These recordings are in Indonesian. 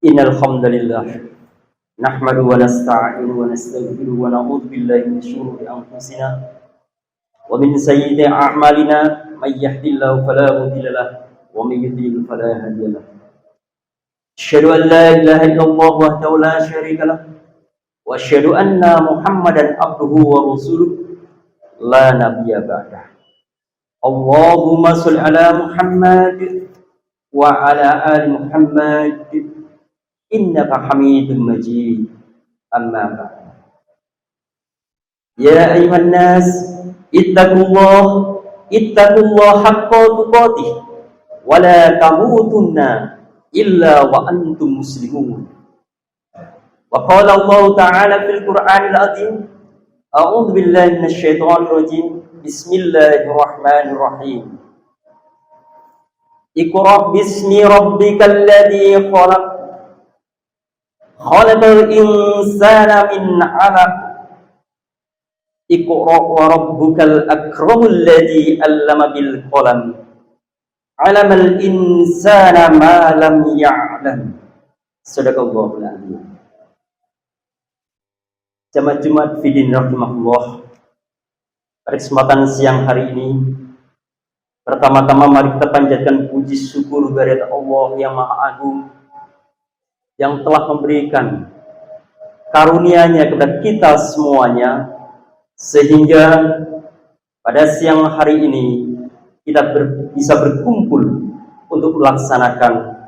Innal hamdalillah nahmaduhu wa nasta'inuhu wa nastaghfiruhu wa na'udzu billahi min shururi anfusina wa min sayyiati a'malina may yahdihillahu fala mudilla lahu wa may yudlil fala hadiya lahu. Asyhadu an la ilaha illallah wahdahu la syarika lahu wa asyhadu anna Muhammadan abduhu wa rasuluh la nabiyya ba'dah. Allahumma shalli ala Muhammad wa ala ali Muhammad innaka Hamidum Majid. Amma ba'd. Ya ayuhan nas ittaqullah haqqa tuqatih wa la tamutunna illa wa antum muslimun. Wa qala Allah ta'ala fil Qur'anil azim, a'udzu billahi minasy syaithanir rajim. Bismillahirrahmanirrahim. Iqra bismi rabbikal ladzi khalaq khalaqal insana min 'alaq. Iqra wa rabbukal akramul ladzi 'allama bil qalam 'allamal insana ma lam ya'lam. Shadaqallahul azim. Jamaah Jumat Fidin rahimahullah. Pada kesempatan siang hari ini, pertama-tama mari kita panjatkan puji syukur kehadirat Allah yang Maha Agung yang telah memberikan karunia-Nya kepada kita semuanya, sehingga pada siang hari ini kita bisa berkumpul untuk melaksanakan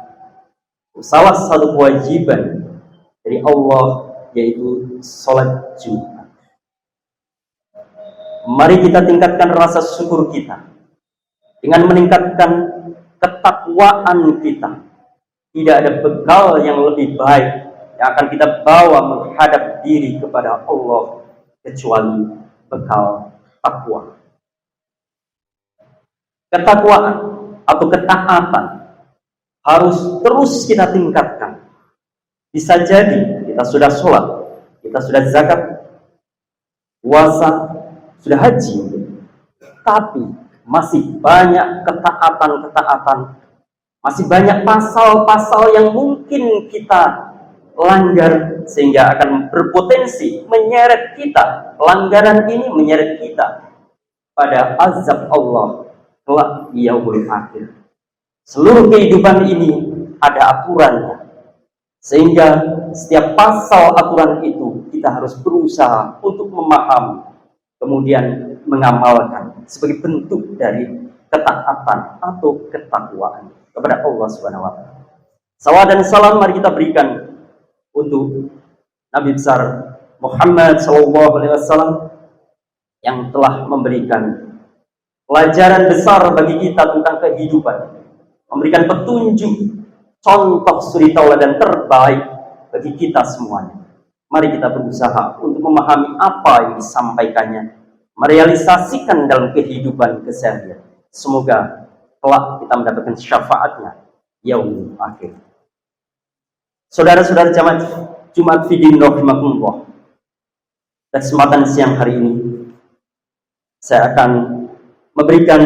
salah satu kewajiban dari Allah, yaitu sholat Jumat. Mari kita tingkatkan rasa syukur kita dengan meningkatkan ketakwaan kita. Tidak ada bekal yang lebih baik yang akan kita bawa menghadap diri kepada Allah kecuali bekal takwa. Ketakwaan atau ketaatan harus terus kita tingkatkan. Bisa jadi kita sudah sholat, kita sudah zakat, puasa, sudah haji, tapi masih banyak ketaatan-ketaatan, masih banyak pasal-pasal yang mungkin kita langgar, sehingga akan berpotensi menyeret kita, pelanggaran ini menyeret kita pada azab Allah kelak di yaumul akhir. Seluruh kehidupan ini ada aturannya, sehingga setiap pasal aturan itu kita harus berusaha untuk memahami, kemudian mengamalkan sebagai bentuk dari ketaatan atau ketakwaan kepada Allah Subhanahu wa taala. Salawat dan salam mari kita berikan untuk Nabi besar Muhammad sallallahu alaihi wasallam yang telah memberikan pelajaran besar bagi kita tentang kehidupan, memberikan petunjuk, contoh suri tauladan terbaik bagi kita semuanya. Mari kita berusaha untuk memahami apa yang disampaikannya, merealisasikan dalam kehidupan keseharian. Semoga kelak kita mendapatkan syafaatnya yaumul akhir. Saudara-saudara jamaah Jumat Fidin rahimakumullah. Kesempatan siang hari ini saya akan memberikan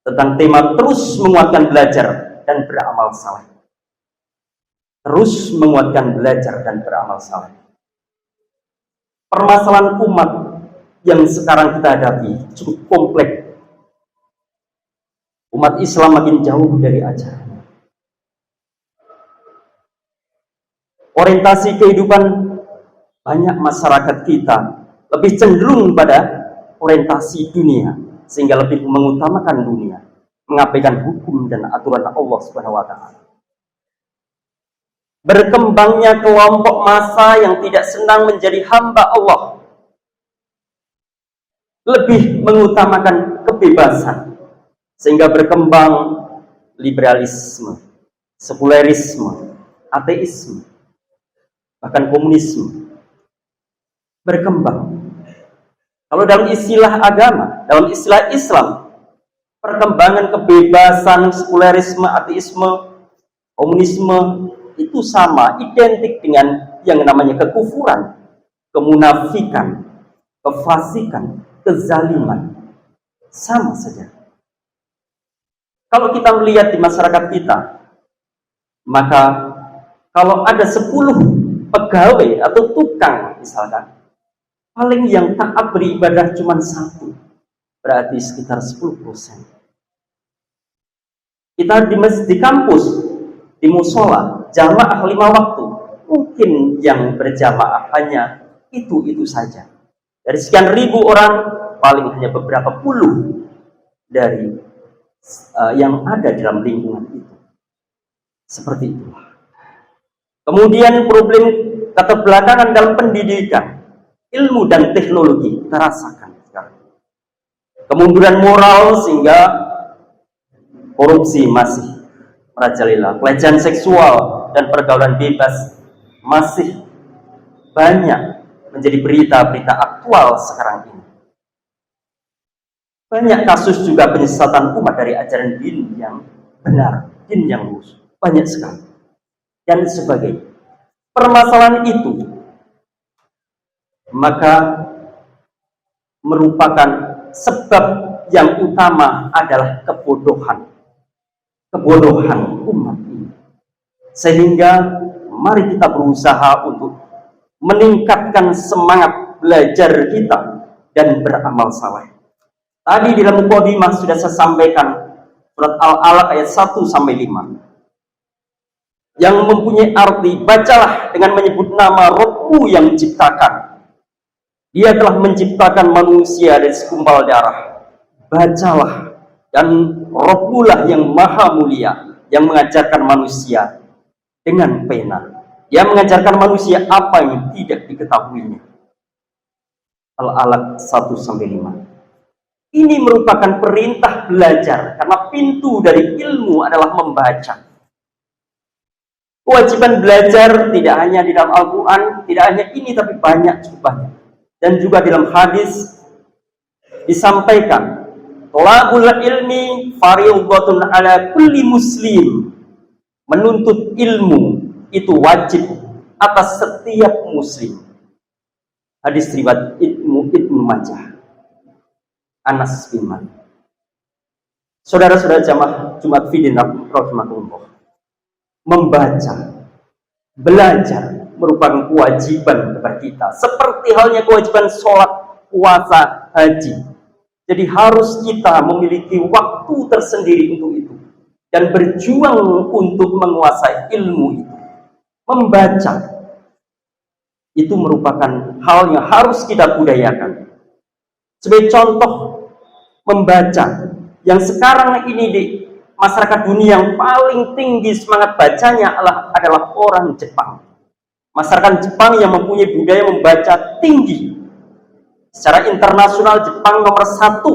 tentang tema terus menguatkan belajar dan beramal saleh. Terus menguatkan belajar dan beramal saleh. Permasalahan umat yang sekarang kita hadapi cukup kompleks. Umat Islam makin jauh dari ajaran. Orientasi kehidupan banyak masyarakat kita lebih cenderung pada orientasi dunia, sehingga lebih mengutamakan dunia, mengabaikan hukum dan aturan Allah Subhanahu wa taala. Berkembangnya kelompok massa yang tidak senang menjadi hamba Allah, lebih mengutamakan kebebasan, sehingga berkembang liberalisme, sekulerisme, ateisme, bahkan komunisme berkembang. Kalau dalam istilah agama, dalam istilah Islam, perkembangan kebebasan, sekulerisme, ateisme, komunisme itu sama, identik dengan yang namanya kekufuran, kemunafikan, kefasikan, kezaliman. Sama saja. Kalau kita melihat di masyarakat kita, maka Kalau ada 10 pegawai atau tukang misalkan, paling yang taat beribadah cuma 1, berarti sekitar 10%. Kita di kampus, di musola, jamaah 5 waktu, mungkin yang berjamaah hanya itu saja. Dari sekian ribu orang, paling hanya beberapa puluh dari yang ada dalam lingkungan itu. Seperti itulah. Kemudian problem keterbelakangan dalam pendidikan, ilmu dan teknologi kita rasakan sekarang. Kemunduran moral sehingga korupsi masih merajalela, pelecehan seksual dan pergaulan bebas masih banyak menjadi berita-berita aktual sekarang ini. Banyak kasus juga penyesatan umat dari ajaran din yang benar, din yang lurus, banyak sekali. Dan sebagainya. Permasalahan itu maka merupakan sebab yang utama adalah kebodohan umat ini. Sehingga mari kita berusaha untuk meningkatkan semangat belajar kita dan beramal saleh. Tadi di dalam mukadimah sudah saya sampaikan surat Al-Alaq ayat 1-5 yang mempunyai arti, bacalah dengan menyebut nama Rabbmu yang menciptakan. Dia telah menciptakan manusia dari segumpal darah. Bacalah, dan Rabbmulah yang maha mulia, yang mengajarkan manusia dengan pena. Dia mengajarkan manusia apa yang tidak diketahuinya. Al-Alaq 1-5. Ini merupakan perintah belajar, karena pintu dari ilmu adalah membaca. Kewajiban belajar tidak hanya di dalam Al-Quran, tidak hanya ini, tapi cukup banyak. Dan juga dalam hadis disampaikan, thalabul ilmi fardhatun ala kulli muslim. Menuntut ilmu itu wajib atas setiap muslim. Hadis riwayat Ibnu Majah. Anas bin Malik. Saudara-saudara jamaah Jumat Fidin rahimakumullah. Membaca, belajar merupakan kewajiban kepada kita, seperti halnya kewajiban sholat, puasa, haji. Jadi harus kita memiliki waktu tersendiri untuk itu dan berjuang untuk menguasai ilmu itu. Membaca itu merupakan hal yang harus kita budayakan. Sebagai contoh, membaca yang sekarang ini di masyarakat dunia yang paling tinggi semangat bacanya adalah orang Jepang. Masyarakat Jepang yang mempunyai budaya membaca tinggi. Secara internasional Jepang nomor 1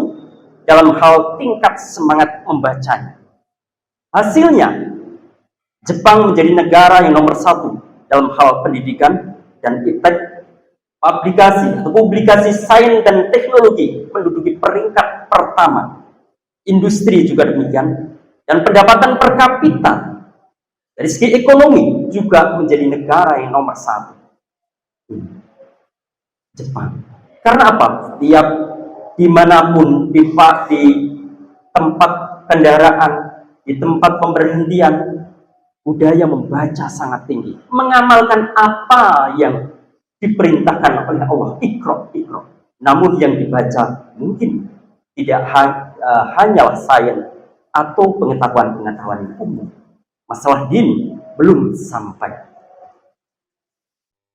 dalam hal tingkat semangat membacanya. Hasilnya, Jepang menjadi negara yang nomor 1 dalam hal pendidikan dan publikasi sains dan teknologi, menduduki peringkat pertama. Industri juga demikian. Dan pendapatan per kapita dari segi ekonomi juga menjadi negara yang nomor 1. Jepang. Karena apa? Setiap dimanapun, di tempat kendaraan, di tempat pemberhentian, budaya membaca sangat tinggi. Mengamalkan apa yang diperintahkan oleh Allah. Iqra. Namun yang dibaca mungkin tidak hanyalah sains atau pengetahuan umum. Masalah din belum sampai.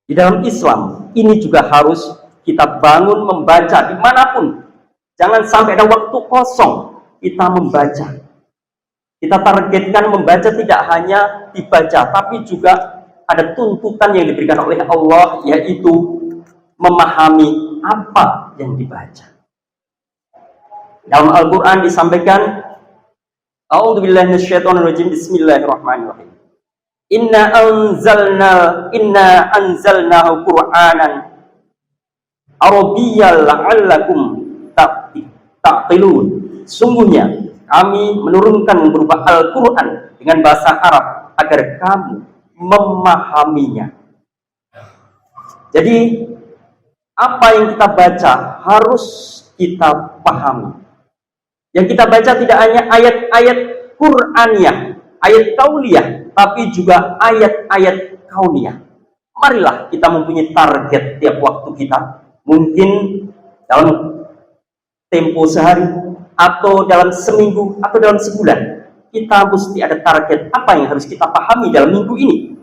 Di dalam Islam, ini juga harus kita bangun membaca dimanapun. Jangan sampai ada waktu kosong kita membaca. Kita targetkan membaca tidak hanya dibaca, tapi juga ada tuntutan yang diberikan oleh Allah, yaitu memahami apa yang dibaca. Dalam Al-Quran disampaikan, A'udzubillahi minasyaitonirrajim. Bismillahirrahmanirrahim. Inna anzalnahu Qur'anan Arabiyyal la'allakum taqilun. Sungguhnya kami menurunkan berupa Al-Qur'an dengan bahasa Arab agar kamu memahaminya. Jadi apa yang kita baca harus kita pahami. Yang kita baca tidak hanya ayat-ayat Qur'aniyah, ayat kauliyah, tapi juga ayat-ayat kauniyah. Marilah kita mempunyai target tiap waktu kita, mungkin dalam tempo sehari, atau dalam seminggu, atau dalam sebulan. Kita mesti ada target apa yang harus kita pahami dalam minggu ini.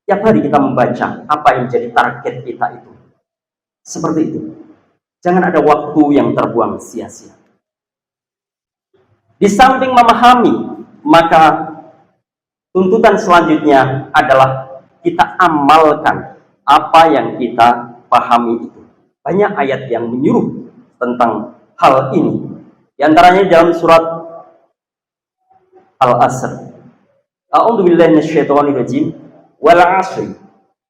Tiap hari kita membaca apa yang menjadi target kita itu. Seperti itu. Jangan ada waktu yang terbuang sia-sia. Di samping memahami, maka tuntutan selanjutnya adalah kita amalkan apa yang kita pahami itu. Banyak ayat yang menyuruh tentang hal ini. Di antaranya dalam surat Al-Asr. A'udzu billahi minasyaitonir rajim. Wal 'ashri.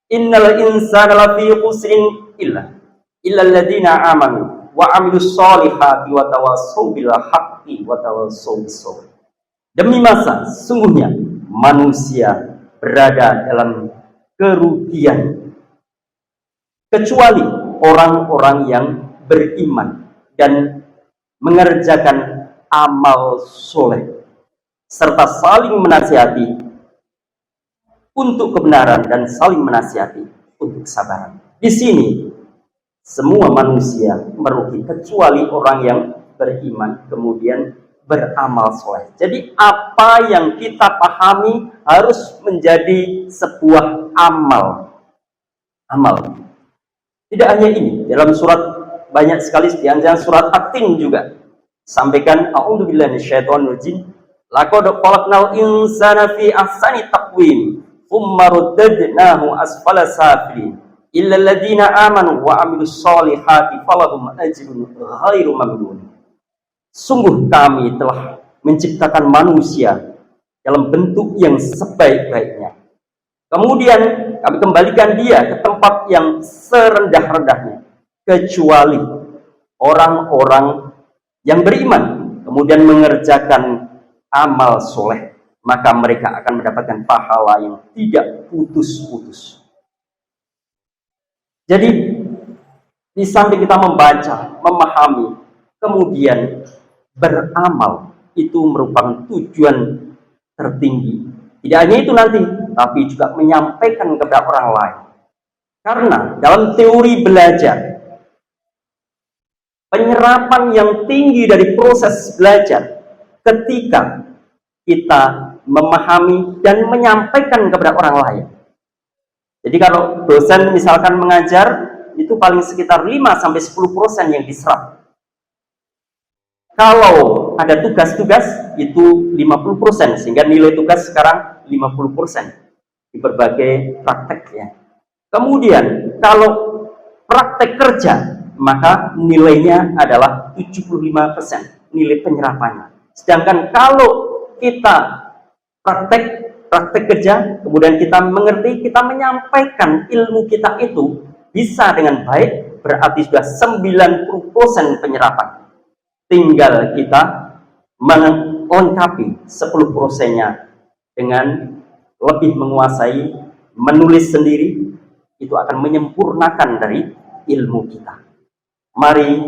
Innal insana lafi khusrin illa alladziina aamanu wa 'amilus shalihati wa tawassaw bil haqqi wa tawassaw bis sabr. Demi masa sungguhnya manusia berada dalam kerugian kecuali orang-orang yang beriman dan mengerjakan amal soleh serta saling menasihati untuk kebenaran dan saling menasihati untuk kesabaran. Di sini semua manusia merugi kecuali orang yang beriman kemudian beramal soleh. Jadi apa yang kita pahami harus menjadi sebuah amal. Tidak hanya ini, dalam surat banyak sekali, di antara surat At-Tin juga sampaikan a'udzubillahi minasyaitonir rajim. Laqad khalaqnal insana fi ahsani taqwim thumma raddadnahu asfala safilin illa alladziina aamanu wa 'amilus shalihati falahum ajrun ghairu mamnun. Sungguh kami telah menciptakan manusia dalam bentuk yang sebaik-baiknya. Kemudian kami kembalikan dia ke tempat yang serendah-rendahnya, kecuali orang-orang yang beriman, kemudian mengerjakan amal soleh, maka mereka akan mendapatkan pahala yang tidak putus-putus. Jadi, di samping kita membaca, memahami, kemudian beramal, itu merupakan tujuan tertinggi. Tidak hanya itu nanti, tapi juga menyampaikan kepada orang lain. Karena dalam teori belajar, penyerapan yang tinggi dari proses belajar ketika kita memahami dan menyampaikan kepada orang lain. Jadi kalau dosen misalkan mengajar, itu paling sekitar 5-10% yang diserap. Kalau ada tugas-tugas itu 50%, sehingga nilai tugas sekarang 50% di berbagai praktek ya. Kemudian kalau praktek kerja, maka nilainya adalah 75% nilai penyerapannya. Sedangkan kalau kita praktek kerja, kemudian kita mengerti, kita menyampaikan ilmu kita itu bisa dengan baik, berarti sudah 90% penyerapan. Tinggal kita melengkapi 10%-nya dengan lebih menguasai menulis sendiri, itu akan menyempurnakan dari ilmu kita. Mari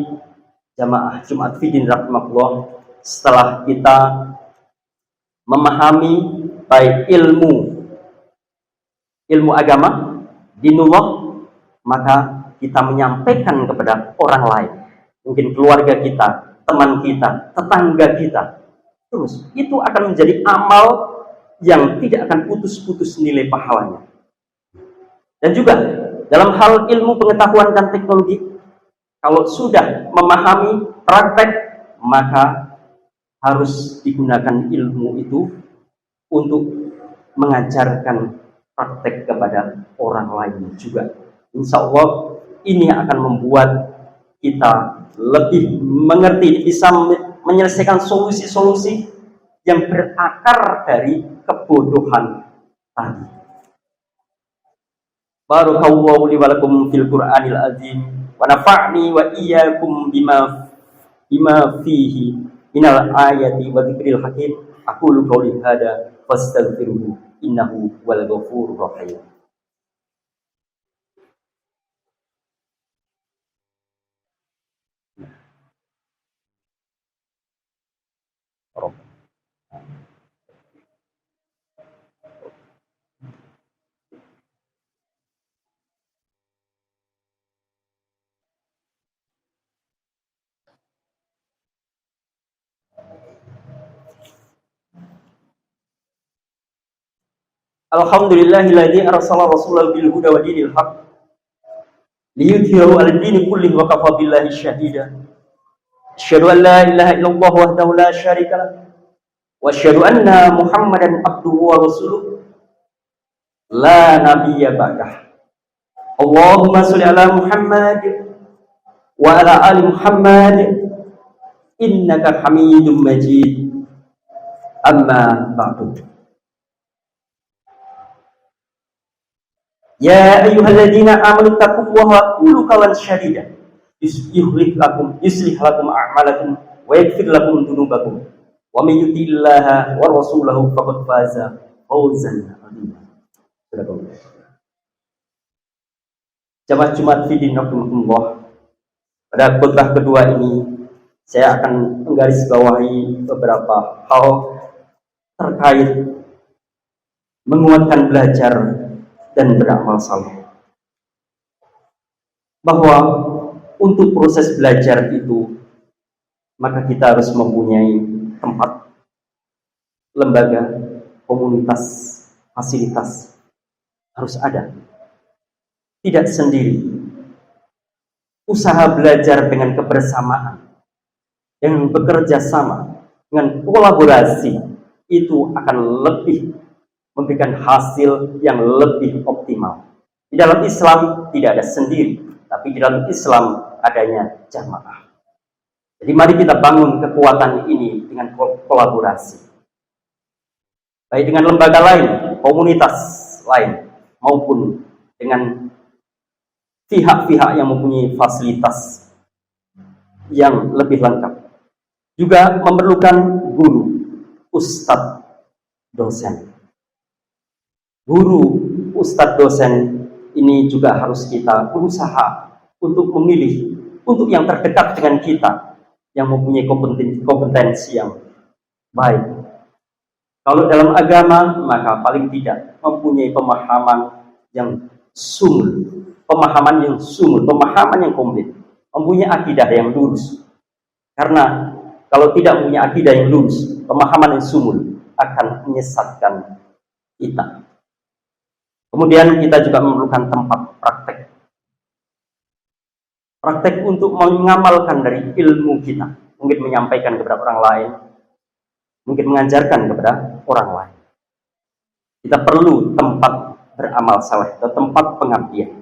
jamaah Jumat Fiddin rahimakumullah, setelah kita memahami baik ilmu agama, dinullah, maka kita menyampaikan kepada orang lain, mungkin keluarga kita, teman kita, tetangga kita. Terus itu akan menjadi amal yang tidak akan putus-putus nilai pahalanya. Dan juga dalam hal ilmu pengetahuan dan teknologi, kalau sudah memahami praktek, maka harus digunakan ilmu itu untuk mengajarkan praktek kepada orang lain juga. Insya Allah ini akan membuat kita lebih mengerti, bisa menyelesaikan solusi-solusi yang berakar dari kebodohan tadi. Barakallahu li wa lakum fil Qur'anil azim wa nafa'ni wa iyyakum bima fihi minal ayati wa dzikril hakim. Aqulu qouli hadza fastaghfiruhu innahu wal ghafurur rahim. Alhamdulillahilladzi arsala rasulahu bil huda wa dinil haq liyudhhirahu 'alad dini kullihi wa kafa billahi syahida. Asyhadu an la ilaha illallah wahdahu la syarika lah wa asyhadu anna Muhammadan abduhu wa rasuluh la nabiyya ba'dah. Allahumma sholli ala Muhammad wa ala ali Muhammad innaka Hamidum Majid. Amma ba'du. Ya ayyuhalladzina amanu taqullaha wa qulu qawlan sadida yuslih lakum a'malakum wa yaghfir lakum dhunubakum wa may yuti'illaha wa rasulahu faqad faza fawzan 'azima. Jamaah Jumat Fidin Rahimakumullah. Pada khutbah kedua ini saya akan menggarisbawahi beberapa hal terkait menguatkan belajar dan beramal saleh. Bahwa untuk proses belajar itu maka kita harus mempunyai tempat, lembaga, komunitas, fasilitas harus ada. Tidak sendiri. Usaha belajar dengan kebersamaan, dengan bekerja sama, dengan kolaborasi itu akan lebih memberikan hasil yang lebih optimal. Di dalam Islam tidak ada sendiri, tapi di dalam Islam adanya jamaah. Jadi mari kita bangun kekuatan ini dengan kolaborasi. Baik dengan lembaga lain, komunitas lain, maupun dengan pihak-pihak yang mempunyai fasilitas yang lebih lengkap. Juga memerlukan guru, ustadz, dosen. Guru, ustadz, dosen ini juga harus kita berusaha untuk memilih untuk yang terdekat dengan kita, yang mempunyai kompetensi yang baik. Kalau dalam agama, maka paling tidak mempunyai pemahaman yang sumul, pemahaman yang komplit, mempunyai akidah yang lurus. Karena kalau tidak mempunyai akidah yang lurus, pemahaman yang sumul akan menyesatkan kita. Kemudian kita juga memerlukan tempat praktek. Praktek untuk mengamalkan dari ilmu kita. Mungkin menyampaikan kepada orang lain. Mungkin mengajarkan kepada orang lain. Kita perlu tempat beramal saleh atau tempat pengabdian.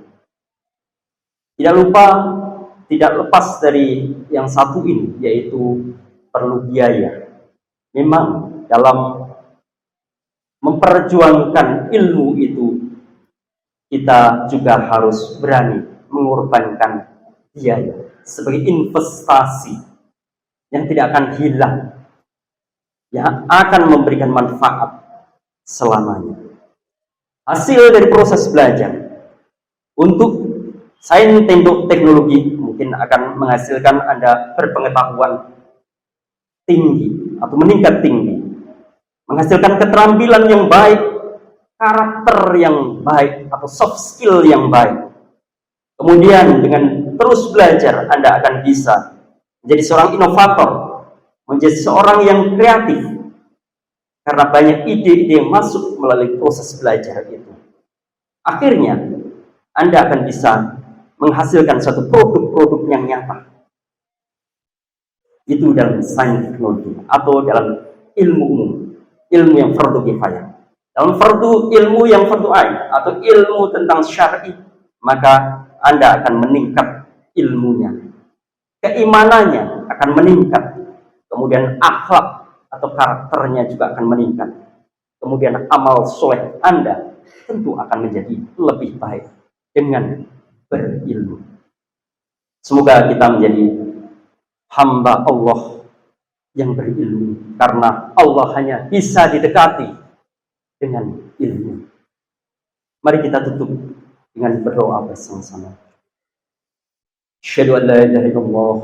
Tidak lepas dari yang satu ini, yaitu perlu biaya. Memang dalam memperjuangkan ilmu itu, kita juga harus berani mengorbankan biaya sebagai investasi yang tidak akan hilang, yang akan memberikan manfaat selamanya. Hasil dari proses belajar untuk sains teknologi mungkin akan menghasilkan Anda berpengetahuan tinggi atau meningkat tinggi, menghasilkan keterampilan yang baik, karakter yang baik atau soft skill yang baik. Kemudian dengan terus belajar Anda akan bisa menjadi seorang inovator, menjadi seorang yang kreatif, karena banyak ide-ide yang masuk melalui proses belajar itu. Akhirnya Anda akan bisa menghasilkan satu produk-produk yang nyata. Itu dalam sains teknologi atau dalam ilmu umum, ilmu yang fardu kifayah. Dalam ilmu yang fardu ain atau ilmu tentang syar'i, maka Anda akan meningkat ilmunya, keimanannya akan meningkat, kemudian akhlak atau karakternya juga akan meningkat, kemudian amal soleh Anda tentu akan menjadi lebih baik dengan berilmu. Semoga kita menjadi hamba Allah yang berilmu, karena Allah hanya bisa didekati dengan ilmu. Mari kita tutup dengan berdoa bersama-sama. Asyhadu an la ilaha illallah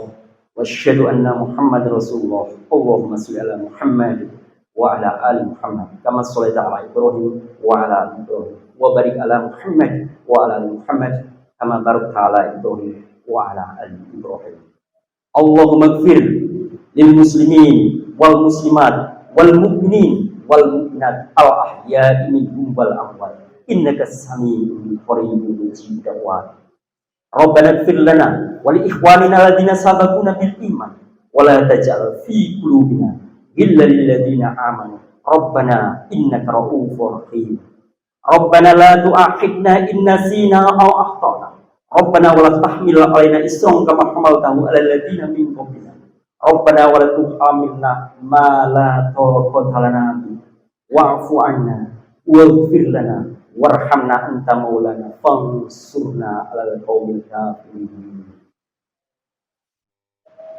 wa asyhadu anna Muhammadar Rasulullah. Allahumma shalli ala Muhammad wa ala ali Muhammad kama shallaita ala Ibrahim wa ala ali Ibrahim wa barik ala Muhammad wa ala ali Muhammad kama barakta ala Ibrahim wa ala ali Ibrahim. Allahumma ighfir lil muslimin wal muslimat wal mu'minin wal mu'minat al ahya'i minhum wal amwat innaka sami'un qaribun mujib da'wat. Rabbana ighfir lana wa li ikhwanina alladziina sabaquna bil iman wa la taj'al fi qulubina ghillan lil ladziina amanu Rabbana innaka ra'ufur rahim. Rabbana la tu'akhidna in nasina aw akhtana. Rabbana wa la tahmil 'alaina isran kama hamaltahu 'alal ladziina min qablina. Rabbana wa la tuhammilna ma la taqata lana bihi wa'fu 'anna waghfir lana warhamna anta maulana fansurna 'alal qaumil kafirin.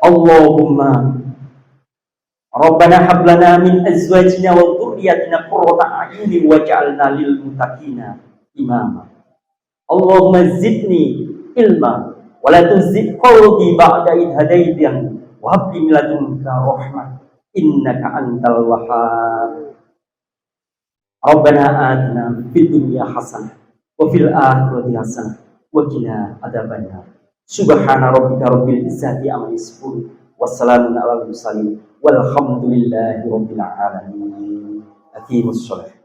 Allahumma Rabbana hab lana min azwajina wa dhurriyyatina qurrata a'yunin waj'alna lil muttaqina imama. Allahumma zidni ilma wa la tuzigh qalbi ba'da idh hadaytani wa hab li min ladunka rahmah innaka antal wahhab. Rabbana atina fid dunya hasanah wa fil akhirati hasanah wa qina adzabannar. Subhana rabbika rabbil izzati amma yasifun wassalamun alal mursalin walhamdulillahi rabbil alamin. Aqimus shalah.